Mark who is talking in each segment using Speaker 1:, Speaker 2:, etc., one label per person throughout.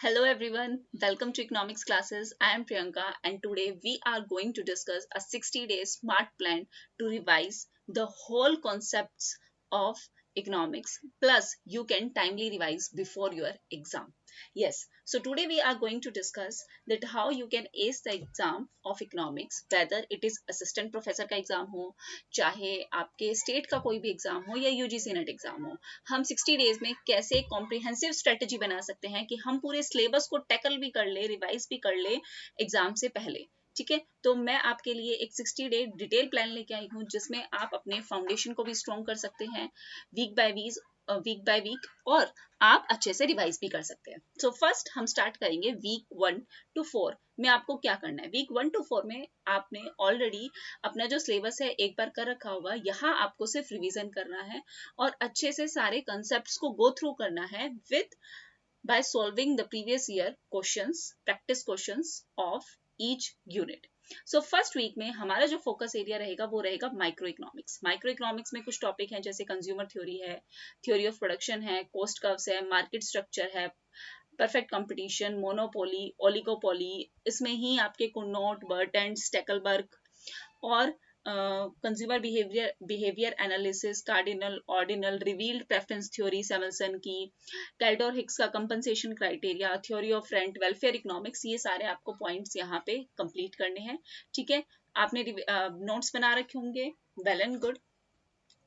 Speaker 1: Hello everyone, welcome to economics classes. I am Priyanka and today we are going to discuss a 60-day smart plan to revise the whole concepts of economics. Plus you can timely revise before your exam. Yes, so today we are going to discuss that how you can ace the exam of economics, whether it is assistant professor का exam हो, चाहे आपके state का कोई भी exam हो या UGC net exam हो. हम 60 डेज में कैसे कॉम्प्रिहेंसिव स्ट्रेटेजी बना सकते हैं कि हम पूरे सिलेबस को टैकल भी कर ले, रिवाइज भी कर ले एग्जाम से पहले. ठीक है, तो मैं आपके लिए एक 60 डे डिटेल प्लान लेके आई हूँ जिसमें आप अपने फाउंडेशन को भी स्ट्रॉन्ग कर सकते हैं वीक बाय वीक और आप अच्छे से रिवाइज भी कर सकते हैं. सो फर्स्ट हम स्टार्ट करेंगे वीक 1 to 4 में. आपको क्या करना है वीक 1 to 4 में? आपने ऑलरेडी अपना जो सिलेबस है एक बार कर रखा होगा. यहाँ आपको सिर्फ रिवीजन करना है और अच्छे से सारे कंसेप्ट्स को गो थ्रू करना है with by solving the previous year questions, practice questions of each unit. So first week में हमारा जो फोकस एरिया रहेगा वो रहेगा माइक्रो इकोनॉमिक्स. माइक्रो इकोनॉमिक्स में कुछ टॉपिक हैं जैसे कंज्यूमर थ्योरी है, थ्योरी ऑफ प्रोडक्शन है, कॉस्ट कर्व्स है, मार्केट स्ट्रक्चर है, परफेक्ट कंपटीशन, मोनोपोली, ओलिगोपोली, इसमें ही आपके कुनोट, बर्टन, स्टेकलबर्ग और consumer behaviour analysis, cardinal ordinal, revealed preference theory Samuelson की, कैल्डोर हिक्स का compensation criteria, theory of rent, welfare economics, ये सारे आपको पॉइंट्स यहाँ पे कंप्लीट करने हैं. ठीक है, आपने नोट्स बना रखे होंगे, वेल एंड गुड,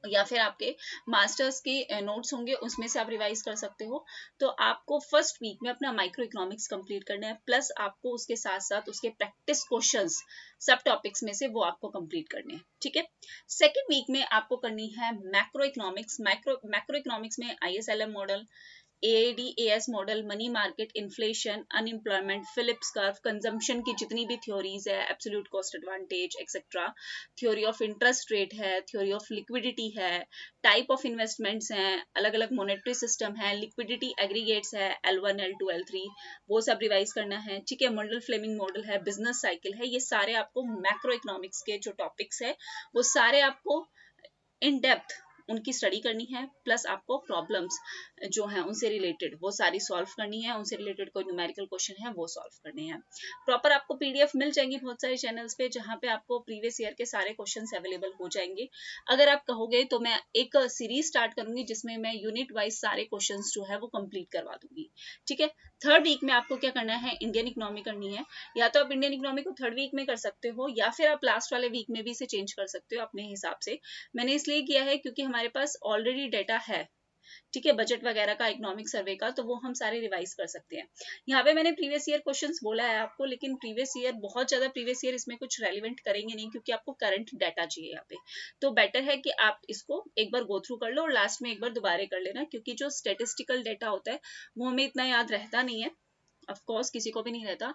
Speaker 1: या फिर आपके मास्टर्स के नोट्स होंगे उसमें से आप रिवाइज कर सकते हो. तो आपको फर्स्ट वीक में अपना माइक्रो इकोनॉमिक्स कंप्लीट करना है, प्लस आपको उसके साथ साथ उसके प्रैक्टिस क्वेश्चंस सब टॉपिक्स में से वो आपको कंप्लीट करने हैं. ठीक है, सेकेंड वीक में आपको करनी है मैक्रो इकोनॉमिक्स. मैक्रो इकोनॉमिक्स में ISLM model, AAD-AS model, money market, inflation, unemployment, Phillips curve, consumption की जितनी भी थ्योरीज है, absolute cost advantage etcetera, theory of interest rate है, थ्योरी ऑफ लिक्विडिटी है, टाइप ऑफ इन्वेस्टमेंट्स हैं, अलग अलग मॉनेटरी सिस्टम है, लिक्विडिटी एग्रीगेट्स है, L1, L2, L3, वो सब रिवाइज करना है. ठीक है, मंडल फ्लेमिंग मॉडल है, बिजनेस साइकिल है, ये सारे आपको मैक्रो इकोनॉमिक्स के जो टॉपिक्स है वो सारे आपको इन डेप्थ उनकी स्टडी करनी है. प्लस आपको प्रॉब्लम्स जो हैं उनसे रिलेटेड वो सारी सॉल्व करनी है, उनसे रिलेटेड कोई न्यूमेरिकल क्वेश्चन है वो सॉल्व करने हैं. प्रॉपर आपको PDF मिल जाएंगी बहुत सारे चैनल्स पे जहाँ पे आपको प्रीवियस ईयर के सारे क्वेश्चंस अवेलेबल हो जाएंगे. अगर आप कहोगे तो मैं एक सीरीज स्टार्ट करूंगी जिसमें मैं यूनिट वाइज सारे क्वेश्चंस जो है वो कंप्लीट करवा दूंगी. ठीक है, थर्ड वीक में आपको क्या करना है, इंडियन इकोनॉमी करनी है. या तो आप इंडियन इकोनॉमी को थर्ड वीक में कर सकते हो या फिर आप लास्ट वाले वीक में भी इसे चेंज कर सकते हो अपने हिसाब से. मैंने इसलिए किया है क्योंकि हमारे पास ऑलरेडी डेटा है. ठीक है, बजट वगैरह का, इकोनॉमिक सर्वे का, तो वो हम सारे रिवाइज कर सकते हैं. यहाँ पे मैंने प्रीवियस ईयर क्वेश्चंस बोला है आपको, लेकिन प्रीवियस ईयर बहुत ज्यादा प्रीवियस ईयर इसमें कुछ रेलिवेंट करेंगे नहीं क्योंकि आपको करंट डाटा चाहिए यहाँ पे. तो बेटर है कि आप इसको एक बार गो थ्रू कर लो और लास्ट में एक बार दोबारा कर लेना, क्योंकि जो स्टेटिस्टिकल डाटा होता है वो हमें इतना याद रहता नहीं है. ऑफ कोर्स किसी को भी नहीं रहता.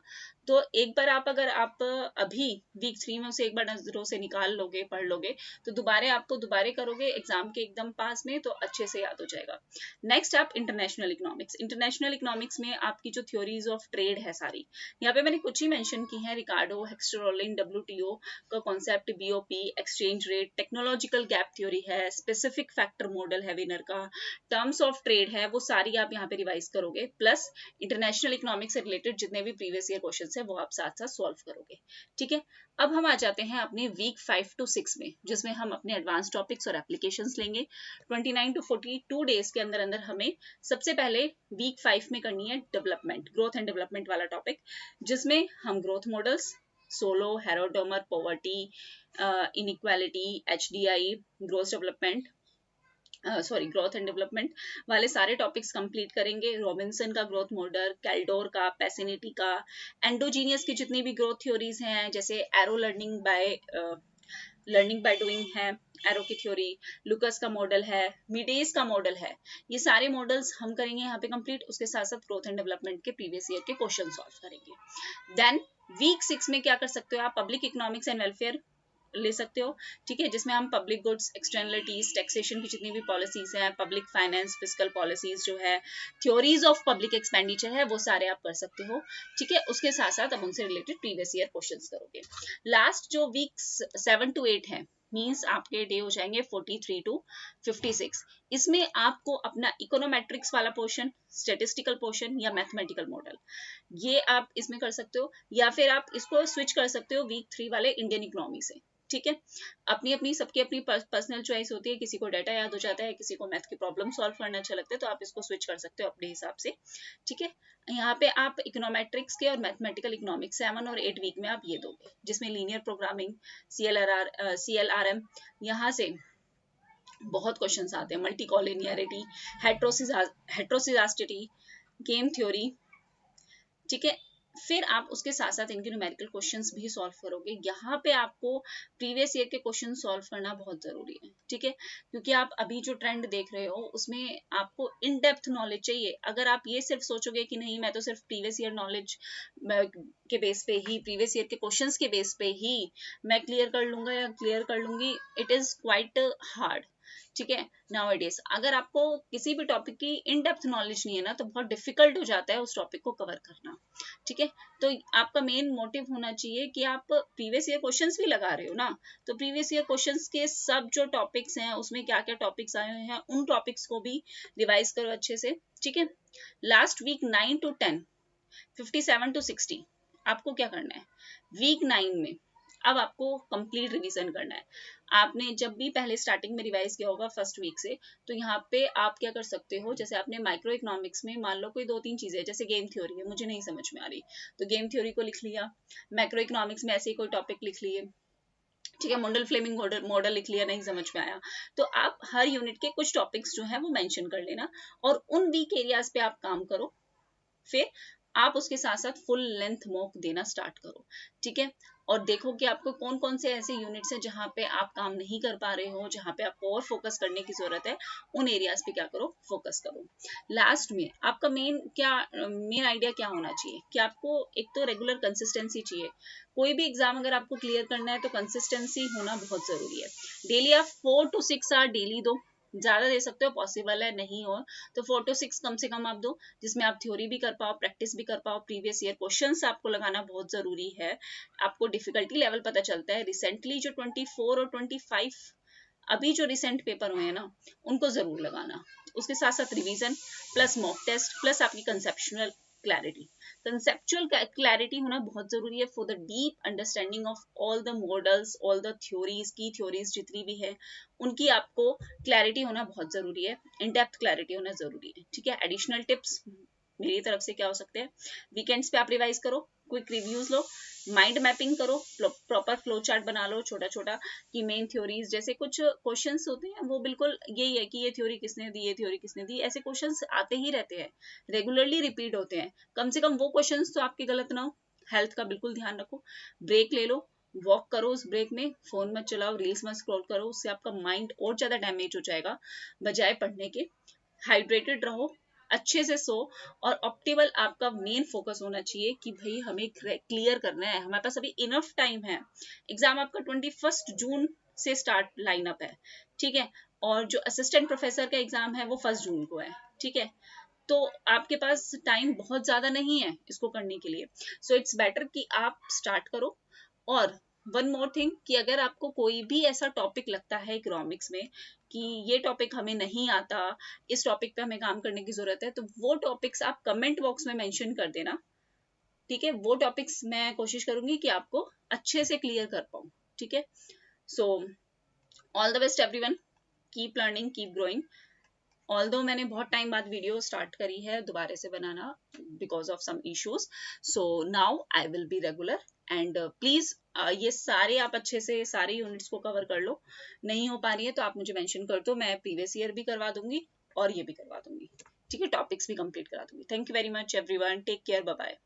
Speaker 1: तो एक बार अगर आप अभी वीक 3 में से एक बार नजरों से निकाल लोगे, पढ़ लोगे, तो दोबारा करोगे एग्जाम के एकदम पास में तो अच्छे से याद हो जाएगा. नेक्स्ट आप इंटरनेशनल इकोनॉमिक्स. इंटरनेशनल इकोनॉमिक्स में आपकी जो थ्योरीज ऑफ ट्रेड है सारी, यहाँ पे मैंने कुछ ही मेंशन की है. रिकार्डो, हेक्स्टरोलिन, WTO का concept, BOP, exchange rate, technological gap theory है, स्पेसिफिक फैक्टर मॉडल है विनर का, टर्म्स ऑफ ट्रेड है, वो सारी आप यहाँ पे रिवाइज करोगे. प्लस इंटरनेशनल इकोनॉमिक्स से रिलेटेड जितने भी प्रीवियस ईयर क्वेश्चंस है वो आप साथ साथ सॉल्व करोगे. ठीक है, अब हम आ जाते हैं अपने वीक 5 to 6 में, जिसमें हम अपने एडवांस टॉपिक्स और एप्लीकेशंस लेंगे. 29 to 42 डेज के अंदर अंदर हमें सबसे पहले वीक 5 में करनी है डेवलपमेंट, ग्रोथ एंड डेवलपमेंट वाला टॉपिक, जिसमें हम growth models, Solow, Harrod Domar, poverty, inequality, HDI, growth development growth and development वाले सारे टॉपिक्स कंप्लीट करेंगे. रॉबिन्सन का ग्रोथ मॉडल, कैल्डोर का, पैसिनिटी का, एंडोजीनियस की जितनी भी ग्रोथ थ्योरीज हैं जैसे एरो लर्निंग बाय डूइंग है, एरो की थ्योरी, लुकस का मॉडल है, मिडेस का मॉडल है, ये सारे मॉडल्स हम करेंगे यहाँ पे कंप्लीट. उसके साथ साथ ग्रोथ एंड डेवलपमेंट के प्रीवियस ईयर के क्वेश्चन सॉल्व करेंगे. देन वीक 6 में क्या कर सकते हो आप, पब्लिक इकोनॉमिक्स एंड वेलफेयर ले सकते हो. ठीक है, जिसमें हम पब्लिक गुड्स, एक्सटर्नलिटीज, टैक्सेशन की जितनी भी पॉलिसीज हैं, पब्लिक फाइनेंस, फिस्कल पॉलिसीज जो है, थ्योरीज ऑफ पब्लिक एक्सपेंडिचर है, वो सारे आप कर सकते हो. ठीक है, उसके साथ साथ अब उनसे रिलेटेड प्रीवियस ईयर क्वेश्चंस करोगे. लास्ट जो वीक 7 to 8 है मीन्स आपके डे हो जाएंगे 43 to 56। इसमें आपको अपना इकोनोमेट्रिक्स वाला पोर्शन, स्टेटिस्टिकल पोर्शन या मैथमेटिकल मॉडल, ये आप इसमें कर सकते हो, या फिर आप इसको स्विच कर सकते हो वीक 3 वाले इंडियन इकोनॉमी से। ठीक है, अपनी अपनी सबकी अपनी पर्सनल चॉइस होती है, किसी को डाटा याद हो जाता है, किसी को मैथ की प्रॉब्लम सॉल्व करना अच्छा लगता है, तो आप इसको स्विच कर सकते हो अपने हिसाब से। ठीक है, यहाँ पे आप इकोनोमेट्रिक्स के और मैथमेटिकल इकोनॉमिक्स 7 और 8 वीक में आप ये दोगे, जिसमें लीनियर प्रोग्रामिंग, CLRM, यहाँ से बहुत क्वेश्चंस आते हैं, मल्टी कॉलिनियरिटी, हेट्रोसिडास्टिटी, गेम थ्योरी। ठीक है, फिर आप उसके साथ साथ इनके न्यूमेरिकल क्वेश्चंस भी सॉल्व करोगे। यहाँ पे आपको प्रीवियस ईयर के क्वेश्चन सॉल्व करना बहुत जरूरी है। ठीक है, क्योंकि आप अभी जो ट्रेंड देख रहे हो उसमें आपको इन डेप्थ नॉलेज चाहिए। अगर आप ये सिर्फ सोचोगे कि नहीं मैं तो सिर्फ प्रीवियस ईयर नॉलेज के बेस पे ही, प्रीवियस ईयर के क्वेश्चंस के बेस पे ही मैं क्लियर कर लूंगा या क्लियर कर लूंगी, इट इज क्वाइट हार्ड। ठीक है, नाउअडेज अगर आपको किसी भी टॉपिक की इन डेप्थ नॉलेज नहीं है ना, तो बहुत डिफिकल्ट हो जाता है उस टॉपिक को कवर करना। ठीक है, तो आपका मेन मोटिव होना चाहिए कि आप प्रीवियस ईयर क्वेश्चंस भी लगा रहे हो ना, तो प्रीवियस ईयर क्वेश्चंस के सब जो टॉपिक्स हैं उसमें क्या क्या टॉपिक्स आए हुए हैं उन टॉपिक्स को भी रिवाइज करो अच्छे से। ठीक है, लास्ट वीक 9 to 10, 57 to 60 आपको क्या करना है वीक 9 में। अब आपको कंप्लीट रिवीजन करना है। आपने जब भी पहले स्टार्टिंग में रिवाइज किया होगा फर्स्ट वीक से, तो यहाँ पे आप क्या कर सकते हो, जैसे आपने माइक्रो इकोनॉमिक्स में मान लो कोई 2-3 चीजें, जैसे गेम थ्योरी है मुझे नहीं समझ में आ रही, तो गेम थ्योरी को लिख लिया। मैक्रो इकोनॉमिक्स में ऐसे ही कोई टॉपिक लिख लिए। ठीक है, मोंडल फ्लेमिंग मॉडल लिख लिया, नहीं समझ में आया, तो आप हर यूनिट के कुछ टॉपिक्स जो है वो मेंशन कर लेना और उन वीक एरियाज पे आप काम करो। फिर आप उसके साथ साथ फुल लेंथ मॉक देना स्टार्ट करो। ठीक है, और देखो कि आपको कौन कौन से ऐसे यूनिट्स हैं जहां पे आप काम नहीं कर पा रहे हो, जहां पे आपको और फोकस करने की जरूरत है, उन एरियाज पे क्या करो, फोकस करो। लास्ट में आपका मेन आइडिया क्या होना चाहिए कि आपको एक तो रेगुलर कंसिस्टेंसी चाहिए। कोई भी एग्जाम अगर आपको क्लियर करना है तो कंसिस्टेंसी होना बहुत जरूरी है। डेली आप 4 to 6 आवर डेली दो, ज्यादा दे सकते हो, पॉसिबल है नहीं हो तो 4 to 6 कम से कम आप दो, जिसमें आप थ्योरी भी कर पाओ, प्रैक्टिस भी कर पाओ, प्रीवियस ईयर क्वेश्चंस आपको लगाना बहुत जरूरी है। आपको डिफिकल्टी लेवल पता चलता है। रिसेंटली जो 24 और 25 अभी जो रिसेंट पेपर हुए हैं ना, उनको जरूर लगाना। उसके साथ साथ revision plus mock test plus आपकी कंसेप्चुअल क्लैरिटी। कंसेप्चुअल क्लैरिटी होना बहुत जरूरी है for the deep understanding of all the models, all the theories की थ्योरीज जितनी भी है उनकी आपको क्लैरिटी होना बहुत जरूरी है, इन डेप्थ क्लैरिटी होना जरूरी है। ठीक है, एडिशनल टिप्स मेरी तरफ से क्या हो सकते हैं, वीकेंड्स पे आप रिवाइज करो, क्विक रिव्यूज लो, माइंड मैपिंग करो, प्रॉपर फ्लो चार्ट बना लो छोटा छोटा, कि मेन थ्योरीज जैसे कुछ क्वेश्चंस होते हैं वो बिल्कुल यही है कि ये थ्योरी किसने दी, ये थ्योरी किसने दी, ऐसे क्वेश्चंस आते ही रहते हैं, रेगुलरली रिपीट होते हैं। कम से कम वो क्वेश्चंस तो आपके गलत ना हो। हेल्थ का बिल्कुल ध्यान रखो, ब्रेक ले लो, वॉक करो, उस ब्रेक में फोन मत चलाओ, रील्स मत स्क्रॉल करो, उससे आपका माइंड और ज्यादा डैमेज हो जाएगा बजाय पढ़ने के। हाइड्रेटेड रहो, अच्छे से सो, और ऑप्टिमल आपका मेन फोकस होना चाहिए कि भाई हमें क्लियर करना है, हमारे पास अभी इनफ टाइम है। एग्जाम आपका 21 जून से स्टार्ट लाइन अप है। ठीक है, और जो असिस्टेंट प्रोफेसर का एग्जाम है वो 1 जून को है। ठीक है, तो आपके पास टाइम बहुत ज्यादा नहीं है इसको करने के लिए, सो इट्स बेटर कि आप स्टार्ट करो। और वन मोर थिंग कि अगर आपको कोई भी ऐसा टॉपिक लगता है इकोनॉमिक्स में कि ये टॉपिक हमें नहीं आता, इस टॉपिक पे हमें काम करने की जरूरत है, तो वो टॉपिक्स आप कमेंट बॉक्स में मेंशन कर देना। ठीक है, वो टॉपिक्स मैं कोशिश करूंगी कि आपको अच्छे से क्लियर कर पाऊँ। ठीक है, so all the best everyone, keep learning, keep growing. Although मैंने बहुत टाइम बाद वीडियो स्टार्ट करी है दोबारा से बनाना because of some issues, so now I will be regular and please ये सारे आप अच्छे से सारे यूनिट्स को कवर कर लो। नहीं हो पा रही है तो आप मुझे मेंशन कर दो, मैं प्रीवियस ईयर भी करवा दूंगी और ये भी करवा दूंगी। ठीक है, टॉपिक्स भी कंप्लीट करा दूंगी। Thank you very much everyone, take care, bye bye.